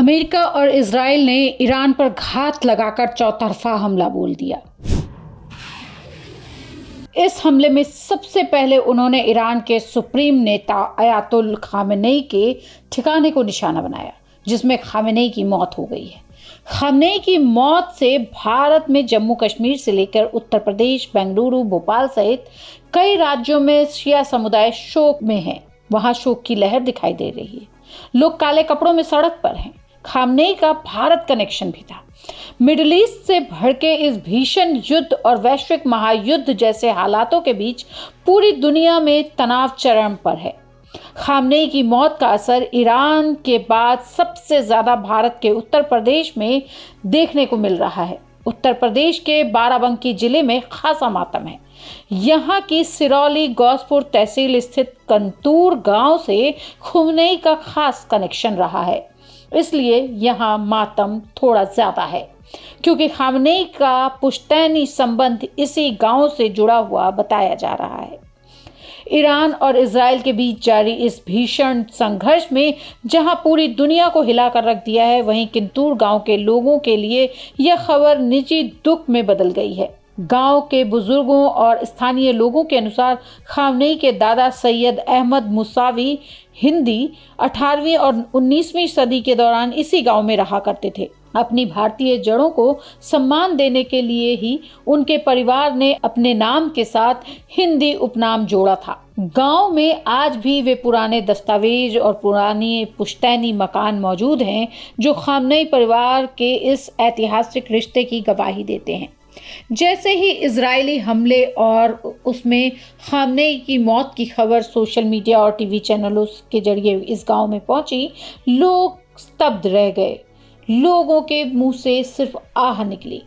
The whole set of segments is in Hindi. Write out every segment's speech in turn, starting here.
अमेरिका और इजराइल ने ईरान पर घात लगाकर चौतरफा हमला बोल दिया। इस हमले में सबसे पहले उन्होंने ईरान के सुप्रीम नेता अयातुल्ला खामेनेई के ठिकाने को निशाना बनाया, जिसमें खामेनेई की मौत हो गई है। खामेनेई की मौत से भारत में जम्मू कश्मीर से लेकर उत्तर प्रदेश, बेंगलुरु, भोपाल सहित कई राज्यों में शिया समुदाय शोक में है। वहां शोक की लहर दिखाई दे रही है। लोग काले कपड़ों में सड़क पर हैं। खामेनेई का भारत कनेक्शन भी था। मिडिल ईस्ट से भड़के इस भीषण युद्ध और वैश्विक महायुद्ध जैसे हालातों के बीच पूरी दुनिया में तनाव चरम पर है। खामेनेई की मौत का असर ईरान के बाद सबसे ज्यादा भारत के उत्तर प्रदेश में देखने को मिल रहा है। उत्तर प्रदेश के बाराबंकी जिले में खासा मातम है। यहाँ की सिरौली गौसपुर तहसील स्थित कंतूर गांव से खामेनेई का खास कनेक्शन रहा है, इसलिए यहाँ मातम थोड़ा ज्यादा है, क्योंकि खामेनेई का पुश्तैनी संबंध इसी गांव से जुड़ा हुआ बताया जा रहा है। ईरान और इजराइल के बीच जारी इस भीषण संघर्ष में जहां पूरी दुनिया को हिलाकर रख दिया है, वहीं किंतूर गांव के लोगों के लिए यह खबर निजी दुख में बदल गई है। गांव के बुजुर्गों और स्थानीय लोगों के अनुसार खामेनेई के दादा सैयद अहमद मुसावी हिंदी 18वीं और 19वीं सदी के दौरान इसी गांव में रहा करते थे। अपनी भारतीय जड़ों को सम्मान देने के लिए ही उनके परिवार ने अपने नाम के साथ हिंदी उपनाम जोड़ा था। गांव में आज भी वे पुराने दस्तावेज और पुरानी पुश्तैनी मकान मौजूद हैं, जो खामेनेई परिवार के इस ऐतिहासिक रिश्ते की गवाही देते हैं। जैसे ही इजरायली हमले और उसमें खामेनेई की मौत की खबर सोशल मीडिया और टीवी चैनलों के जरिए इस गांव में पहुंची, लोग स्तब्ध रह गए। लोगों के मुंह से सिर्फ आह निकली।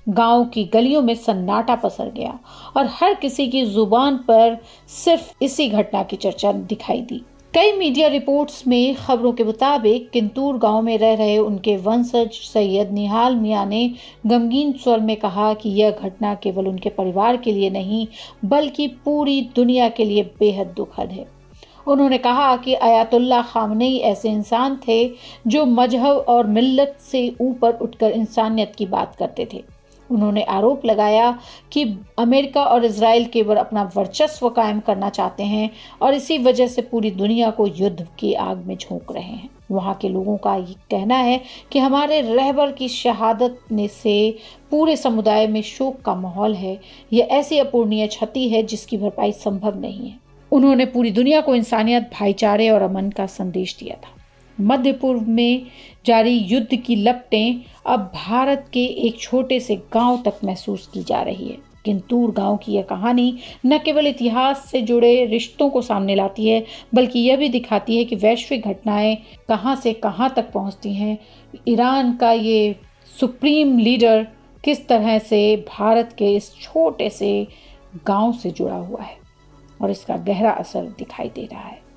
गांव की गलियों में सन्नाटा पसर गया और हर किसी की जुबान पर सिर्फ इसी घटना की चर्चा दिखाई दी। कई मीडिया रिपोर्ट्स में खबरों के मुताबिक किंतूर गांव में रह रहे उनके वंशज सैयद निहाल मियां ने गमगीन स्वर में कहा कि यह घटना केवल उनके परिवार के लिए नहीं, बल्कि पूरी दुनिया के लिए बेहद दुखद है। उन्होंने कहा कि अयातुल्ला खामेनेई ऐसे इंसान थे जो मजहब और मिल्लत से ऊपर उठकर इंसानियत की बात करते थे। उन्होंने आरोप लगाया कि अमेरिका और इजराइल केवल अपना वर्चस्व कायम करना चाहते हैं और इसी वजह से पूरी दुनिया को युद्ध की आग में झोंक रहे हैं। वहाँ के लोगों का ये कहना है कि हमारे रहबर की शहादत ने से पूरे समुदाय में शोक का माहौल है। यह ऐसी अपूर्णीय क्षति है जिसकी भरपाई संभव नहीं है। उन्होंने पूरी दुनिया को इंसानियत, भाईचारे और अमन का संदेश दिया था। मध्य पूर्व में जारी युद्ध की लपटें अब भारत के एक छोटे से गांव तक महसूस की जा रही है। किंतूर गांव की यह कहानी न केवल इतिहास से जुड़े रिश्तों को सामने लाती है, बल्कि यह भी दिखाती है कि वैश्विक घटनाएं कहां से कहां तक पहुंचती हैं। ईरान का ये सुप्रीम लीडर किस तरह से भारत के इस छोटे से गांव से जुड़ा हुआ है और इसका गहरा असर दिखाई दे रहा है।